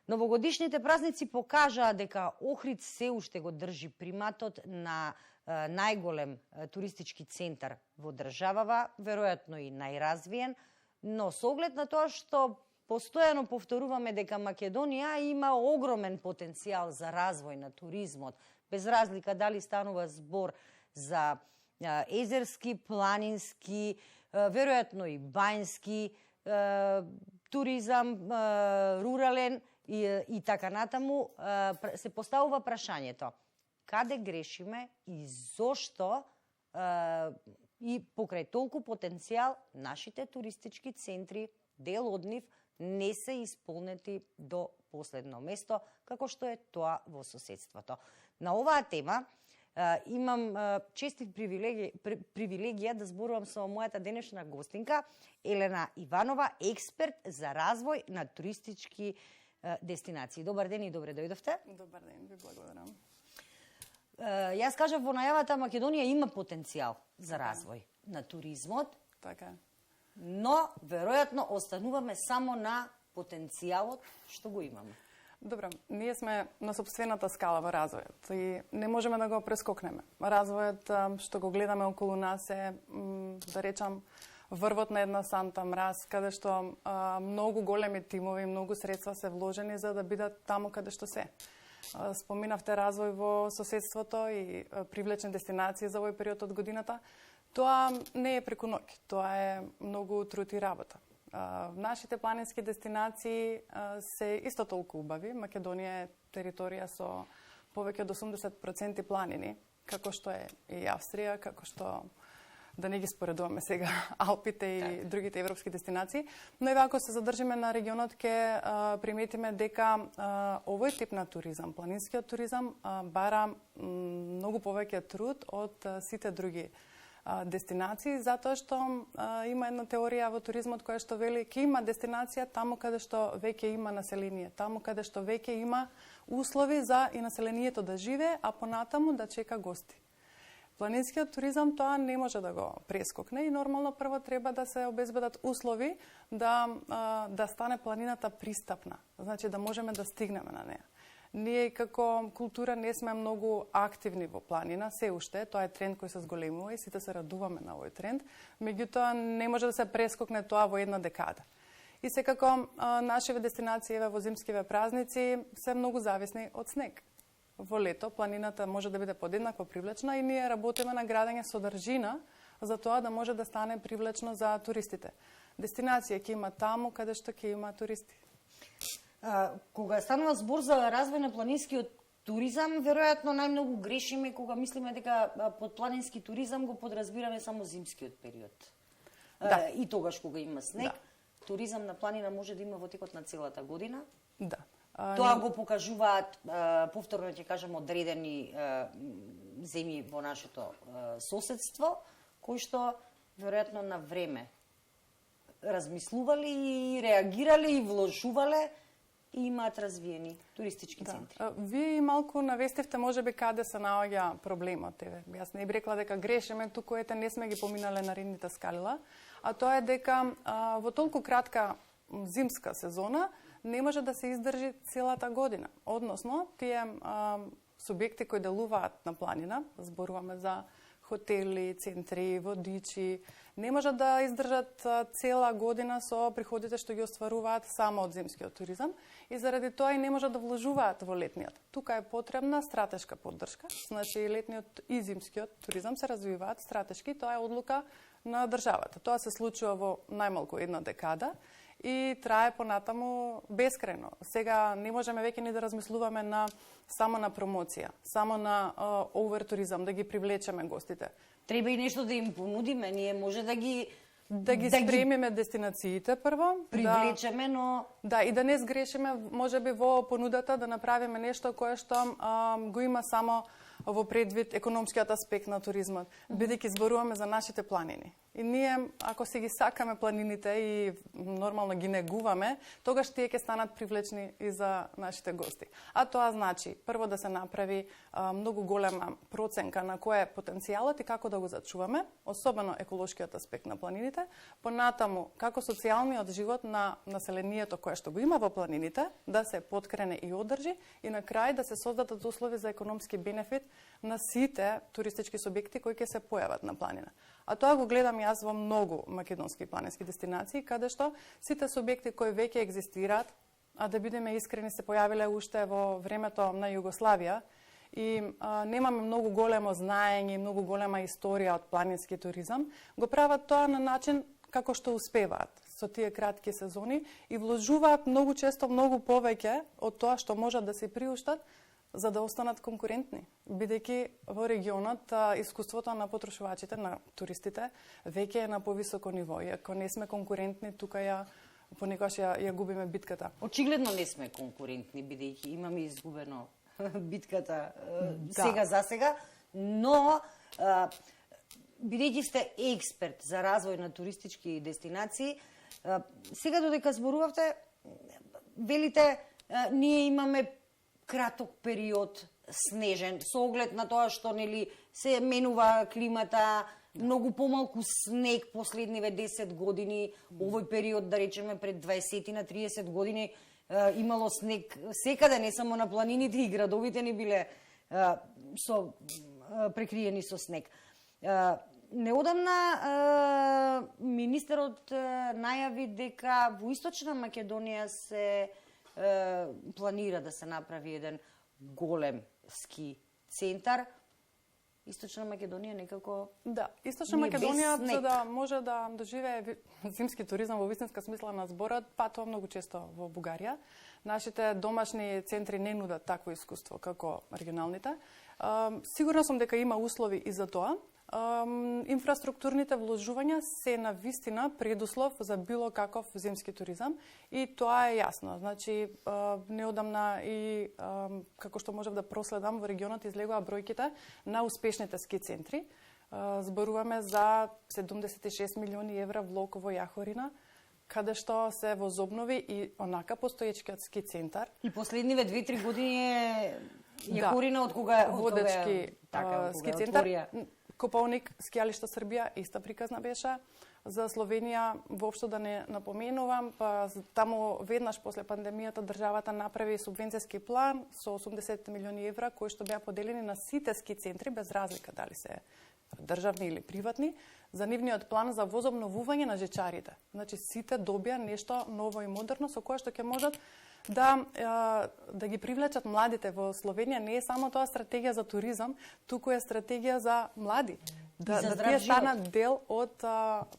Новогодишните празници покажаа дека Охрид се уште го држи приматот на најголем туристички центар во државава, веројатно и најразвиен, но со оглед на тоа што постојано повторуваме дека Македонија има огромен потенцијал за развој на туризмот, без разлика дали станува збор за езерски, планински, веројатно и бањски туризам, рурален и така натаму, се поставува прашањето каде грешиме и зошто и покрај толку потенцијал нашите туристички центри, дел од нив, не се исполнети до последно место, како што е тоа во соседството. На оваа тема имам честит привилегија да зборувам со мојата денешна гостинка Елена Иванова, експерт за развој на туристички дестинации. Добар ден и добре дојдовте. Добар ден, ви благодарам. Јас кажав во најавата, Македонија има потенцијал за развој на туризмот. Така. Но веројатно остануваме само на потенцијалот што го имаме. Добро, ние сме на сопствената скала во развојот и не можеме да го прескокнеме. Развојот што го гледаме околу нас е, да речам, врвот на една санта мраз, каде што многу големи тимови, многу средства се вложени за да бидат таму каде што се. Споминавте развој во соседството и привлечни дестинации за овој период од годината. Тоа не е преку ноќ, тоа е многу труд и работа. Нашите планински дестинации се исто толку убави. Македонија е територија со повеќе од 80% планини, како што е и Австрија, како што да не ги споредуваме сега Алпите и другите европски дестинации, но и ако се задржиме на регионот ќе приметиме дека овој тип на туризам, планинскиот туризам, бара многу повеќе труд од сите други дестинации, затоа што има една теорија во туризмот која што вели ќе има дестинација таму каде што веќе има население, таму каде што веќе има услови за и населението да живее, а понатаму да чека гости. Планинскиот туризам тоа не може да го прескокне и нормално прво треба да се обезбедат услови да стане планината пристапна, значи да можеме да стигнеме на неа. Ние како култура не сме многу активни во планина, се уште, тоа е тренд кој се зголемува и сите се радуваме на овој тренд, меѓутоа не може да се прескокне тоа во една декада. И секако нашиве дестинации во зимскиве празници се многу зависни од снег. Во лето планината може да биде подеднакво привлечна и ние работиме на градење содржина за тоа да може да стане привлечно за туристите. Дестинација ќе има таму каде што ќе има туристи. Кога станува збор за развој на планинскиот туризам, веројатно најмногу грешиме кога мислиме дека под планински туризам го подразбираме само зимскиот период. Да. И тогаш кога има снег, да. Туризам на планина може да има во текот на целата година. Да. Тоа го покажуваат, повторно ќе кажам, одредени земји во нашето соседство, кои што веројатно на време размислували и реагирале и вложувале и имаат развиени туристички центри. Вие и малку навестивте можеби каде се наоѓа проблемот. Јас не би рекла дека грешиме, туку ете не сме ги поминале наредните скалила, а тоа е дека во толку кратка зимска сезона не може да се издржи целата година. Односно, тие субјекти кои делуваат на планина, зборуваме за хотели, центри, водичи, не може да издржат цела година со приходите што ги остваруваат само од зимскиот туризам и заради тоа и не може да вложуваат во летниот. Тука е потребна стратешка поддршка, значи летниот и зимскиот туризам се развиваат стратешки, тоа е одлука на државата. Тоа се случува во најмалку една декада и трае понатаму бескрајно. Сега не можеме веќе ни да размислуваме само на промоција, само на овертуризам, да ги привлечеме гостите. Треба и нешто да им понудиме, ние може да ги спремиме дестинациите прво, привлечеме, но да и да не сгрешиме можеби во понудата да направиме нешто кое што го има само во предвид економскиот аспект на туризмот, бидејќи зборуваме за нашите планини. И ние, ако си ги сакаме планините и нормално ги негуваме, тогаш тие ќе станат привлечни и за нашите гости. А тоа значи, прво да се направи многу голема проценка на кој е потенцијалот и како да го зачуваме, особено еколошкиот аспект на планините, понатаму како социјалниот живот на населението кое што го има во планините, да се поткрене и одржи, и на крај да се создадат услови за економски бенефит на сите туристички субјекти кои ќе се појават на планина. А тоа го гледам јас во многу македонски планински дестинации, каде што сите субјекти кои веќе екзистираат, а да бидеме искрени се појавиле уште во времето на Југославија и немаме многу големо знаење и многу голема историја од планински туризам, го прават тоа на начин како што успеваат со тие кратки сезони и вложуваат многу често многу повеќе од тоа што можат да се приуштат за да останат конкурентни, бидејќи во регионот искуството на потрошувачите, на туристите, веќе е на повисоко ниво. И ако не сме конкурентни, тука понекогаш ја губиме битката. Очигледно не сме конкурентни, бидејќи имаме изгубено битката сега за сега, но бидејќи сте експерт за развој на туристички дестинации, сега додека зборувавте, велите, ние имаме краток период снежен, со оглед на тоа што нели се менува климата, многу помалку снег последниве 10 години, овој период да речеме пред 20 на 30 години имало снег секаде, не само на планините, и градовите ни биле прекриени со снег. Неодамна министерот најави дека во Источна Македонија се планира да се направи еден голем ски центар. Источна Македонија некако... Да, Источна Македонија, за да може да доживее зимски туризам во вистинска смисла на зборот, патува многу често во Бугарија. Нашите домашни центри не нудат такво искуство како регионалните. Сигурна сум дека има услови и за тоа. Инфраструктурните вложувања се на вистина предуслов за било каков зимски туризам и тоа е јасно. Значи, неодамна и како што можев да проследам во регионот излегува бројките на успешните ски центри. Зборуваме за 76 милиони евра влог во Јахорина, каде што се возобнови и онака постоечкиот ски центар. И последниве 2-3 години е Јахорина од кога водечки ски центар. Копалник, скијалишта Србија, иста приказна беше. За Словенија воопшто да не напоменувам, па таму веднаш после пандемијата државата направи субвенцијски план со 80 милиони евра кои што беа поделени на сите ски центри без разлика дали се државни или приватни, за нивниот план за возобновување на жечарите. Значи сите добија нешто ново и модерно со кое што ќе можат да ги привлечат младите во Словенија. Не е само тоа стратегија за туризам, туку е стратегија за млади. Да тие станат дел од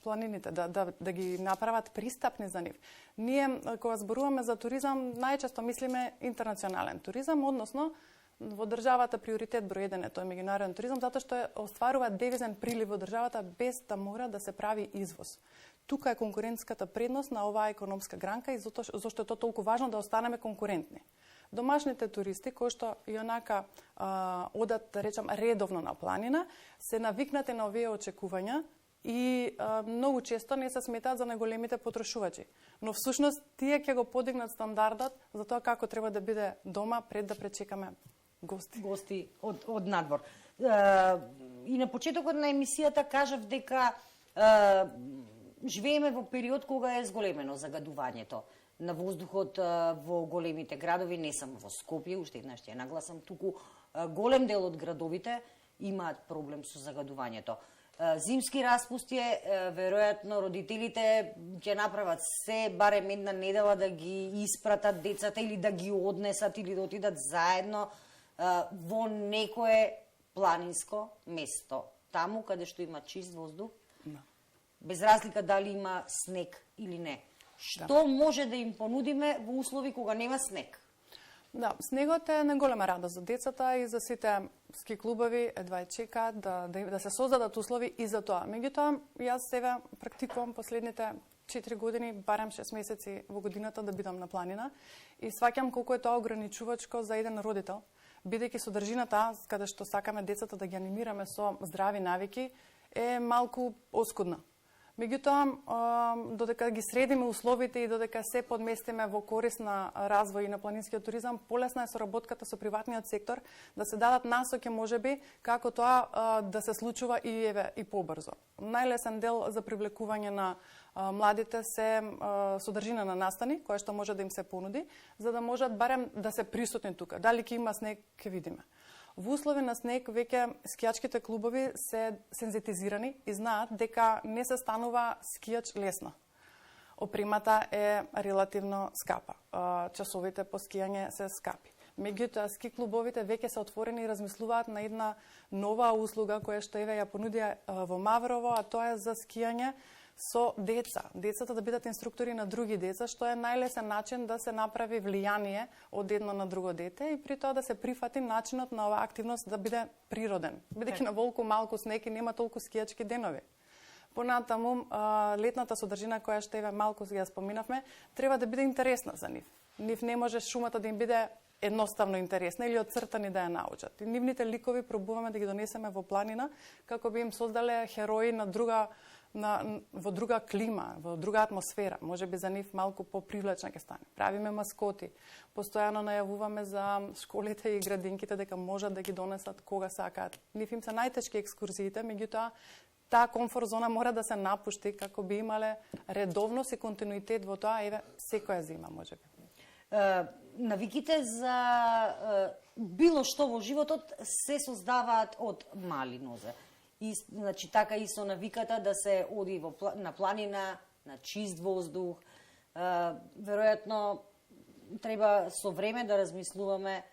планините, да ги направат пристапни за нив. Ние, кога зборуваме за туризам, најчесто мислиме интернационален туризам, односно во државата приоритет број 1 е тој меѓународен туризам, затоа што остварува девизен прилив во државата без да мора да се прави извоз. Тука е конкурентската предност на оваа економска гранка и зашто е тоа толку важно да останеме конкурентни. Домашните туристи, кои што и онака одат, да речам, редовно на планина, се навикнати на овие очекувања и многу често не се сметаат за најголемите потрошувачи. Но всушност тие ќе го подигнат стандардот за тоа како треба да биде дома пред да пречекаме гости. Гости од надвор. И на почетокот на емисијата кажав дека живееме во период кога е зголемено загадувањето на воздухот во големите градови, не само во Скопје, уште еднаш ќе нагласам, туку голем дел од градовите имаат проблем со загадувањето. Зимски распусти е, веројатно родителите ќе направат се барем една недела да ги испратат децата или да ги однесат или да отидат заедно во некое планинско место, таму каде што има чист воздух, без разлика дали има снег или не. Што може да им понудиме во услови кога нема снег? Да, снегот е најголема радост за децата и за сите ски клубови, едва чекаат да се создадат услови и за тоа. Меѓутоа, јас сега практикувам последните 4 години, барем 6 месеци во годината да бидам на планина и сваќам колку е тоа ограничувачко за еден родител, бидејќи содржината, каде што сакаме децата да ги анимираме со здрави навики, е малку оскудна. Меѓутоа, додека ги средиме условите и додека се подместиме во корист на развој и на планинскиот туризам, полесна е соработката со приватниот сектор да се дадат насоки можеби како тоа да се случува и побрзо. Најлесен дел за привлекување на младите се содржина на настани, која што може да им се понуди, за да можат барем да се присутни тука. Дали ќе има снег, ќе видиме. Во услови на снег, веќе скијачките клубови се сензитизирани и знаат дека не се станува скијач лесно. Опремата е релативно скапа. Часовите по скијање се скапи. Меѓутоа, ски клубовите веќе се отворени и размислуваат на една нова услуга која што ја понудија во Маврово, а тоа е за скијање со деца. Децата да бидат инструктори на други деца, што е најлесен начин да се направи влијание од едно на друго дете и при тоа да се прифати начинот на оваа активност да биде природен. Бидејќи на волку малку снег и нема толку скијачки денови. Понатаму, летната содржина која што малку ја споминавме, треба да биде интересна за нив. Нив не може шумата да им биде едноставно интересна или отцртани да ја научат. И нивните ликови пробуваме да ги донесеме во планина како би им создале херои во друга клима, во друга атмосфера. Може би за нив малку попривлечна ќе стане. Правиме маскоти. Постојано најавуваме за школите и градинките дека можат да ги донесат кога сакаат. Нив им се најтешки екскурзиите, меѓутоа таа комфорт зона мора да се напушти како би имале редовност и континуитет во тоа, секоја зима можеби. Навиките за било што во животот се создаваат од мали нозе. И, значи, така и со навиката да се оди на планина, на чист воздух. Веројатно, треба со време да размислуваме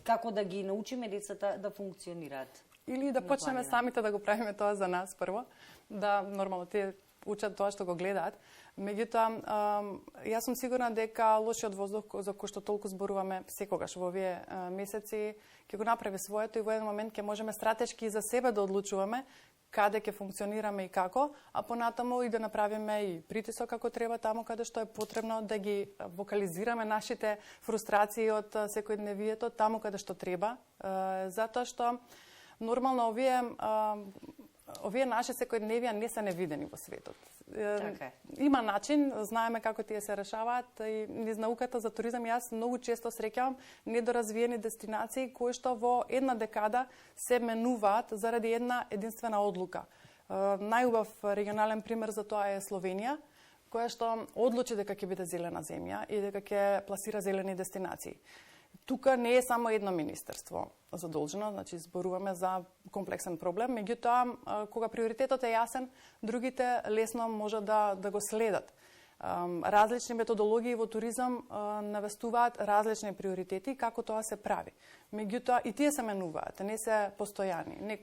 како да ги научиме децата да функционираат. Или да почнеме самите да го правиме тоа за нас прво, да нормално тие учат тоа што го гледаат. Меѓутоа, јас сум сигурна дека лошиот воздух за кој што толку зборуваме секогаш во овие месеци ќе го направи своето и во еден момент ќе можеме стратешки за себе да одлучуваме каде ќе функционираме и како, а понатаму и да направиме и притисок како треба таму каде што е потребно да ги вокализираме нашите фрустрации од секојдневието таму каде што треба, затоа што нормално овие наши секојдневија не се невидени во светот. Има начин, знаеме како тие се решаваат и низ науката за туризам јас многу често среќавам недоразвиени дестинации кои што во една декада се менуваат заради една единствена одлука. Најубав регионален пример за тоа е Словенија, која што одлучи дека ќе биде зелена земја и дека ќе пласира зелени дестинации. Тука не е само едно министерство задолжено, значи зборуваме за комплексен проблем, меѓутоа кога приоритетот е јасен, другите лесно можат да го следат. Различни методологии во туризам навестуваат различни приоритети како тоа се прави. Меѓутоа и тие се менуваат, не се постојани.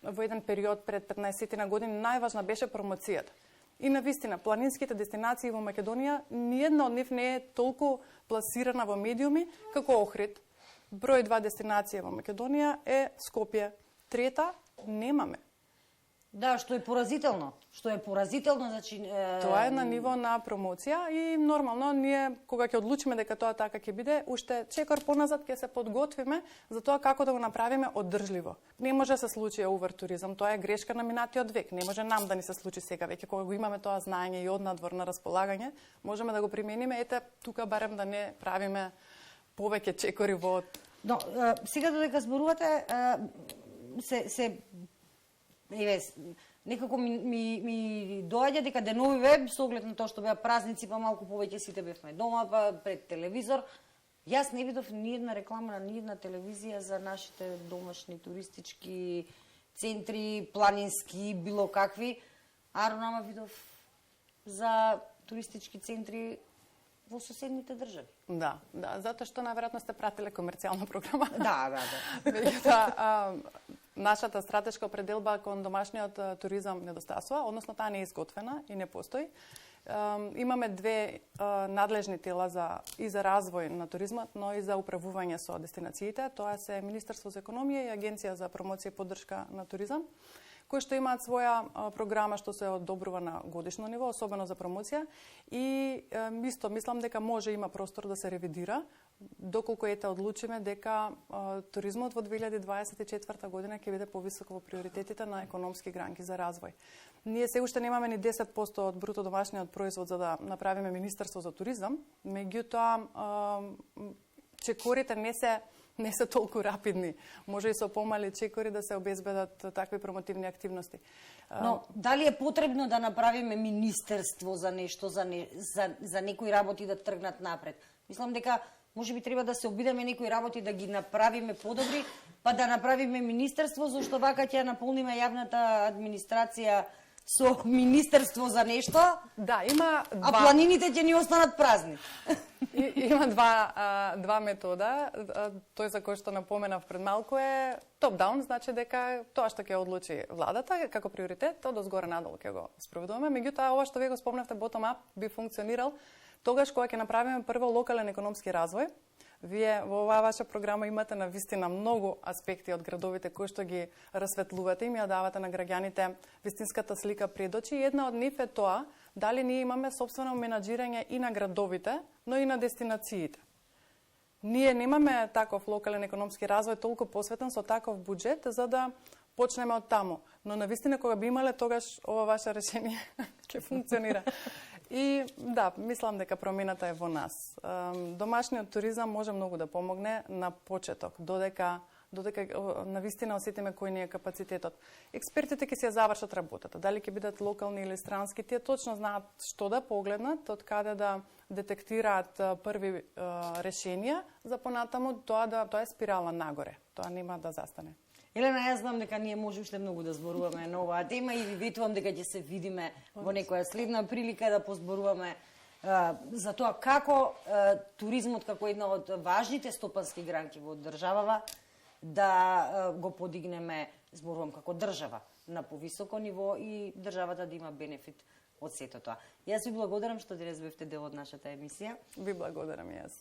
Во еден период пред 15 години најважна беше промоцијата. И навистина, планинските дестинации во Македонија, ниједна од нив не е толку пласирана во медиуми како Охрид. Број 2 дестинација во Македонија е Скопје. Трета немаме. Да, што е поразително. Значи, тоа е на ниво на промоција и нормално ние кога ќе одлучиме дека тоа така ќе биде, уште чекор поназад ќе се подготвиме за тоа како да го направиме одржливо. Не може да се случи овертуризам, тоа е грешка на минатиот век. Не може нам да ни се случи сега веќе кога го имаме тоа знаење и однадвор на располагање, можеме да го примениме. Ете, тука барем да не правиме повеќе чекори во. Но сега додека зборувате некако ми доаѓа дека деновиве, со оглед на тоа што беа празници, па малку повеќе сите бевме дома, па пред телевизор, јас не видов ни една реклама на ни една телевизија за нашите домашни туристички центри, планински, било какви, а нама видов за туристички центри во соседните држави. Да, затоа што најверојатно сте пратиле комерцијална програма. Да. Нашата стратешка определба кон домашниот туризам недостасува, односно таа не е изготвена и не постои. Имаме две надлежни тела и за развој на туризмот, но и за управување со дестинациите. Тоа се Министерство за економија и Агенција за промоција и поддршка на туризам, кои што имаат своја програма што се одобрува на годишно ниво, особено за промоција. И исто мислам дека може има простор да се ревидира, доколку одлучиме дека туризмот во 2024 година ќе биде повисоко во приоритетите на економски гранки за развој. Ние се уште немаме ни 10% од бруто домашниот производ за да направиме Министерство за туризам, меѓутоа чекорите не се толку рапидни. Може и со помали чекори да се обезбедат такви промотивни активности. Но дали е потребно да направиме министерство за нешто, за некои работи да тргнат напред? Мислам дека може би треба да се обидеме некои работи да ги направиме подобри, па да направиме министерство, зашто вака ќе наполниме јавната администрација со министерство за нешто. Да, има а планините ќе ни останат празни. Има два метода. Тој за кој што напоменав пред малку е топ-даун, значи дека тоа што ќе одлучи владата како приоритет, тоа дозгоре надолу ќе го спроведуваме. Меѓутоа, ова што вие го спомнавте bottom-up би функционирал тогаш кога ќе направиме прво локален економски развој. Вие во оваа ваша програма имате на вистина многу аспекти од градовите кои што ги расветлувате и ми ја давате на граѓаните вистинската слика пред очи. И една од нив е тоа дали ние имаме сопствено менаџирање и на градовите, но и на дестинациите. Ние немаме таков локален економски развој толку посветен со таков буџет за да почнеме од таму. Но на вистина кога би имале тогаш ова ваше решение ќе функционира. И да, мислам дека промената е во нас. Домашниот туризам може многу да помогне на почеток, додека на вистина осетиме кој ни е капацитетот. Експертите ќе се завршат работата, дали ќе бидат локални или странски, тие точно знаат што да погледнат, од каде да детектираат први решенија за понатаму, тоа е спирала нагоре, тоа нема да застане. Елена, јас знам дека ние може уште многу да зборуваме на оваа тема и ви ветувам дека ќе се видиме во некоја следна прилика да позборуваме за тоа како туризмот како една од важните стопански гранки во државава да го подигнеме, зборувам како држава, на повисоко ниво и државата да има бенефит од сето тоа. Јас ви благодарам што денес бевте дел од нашата емисија. Ви благодарам јас.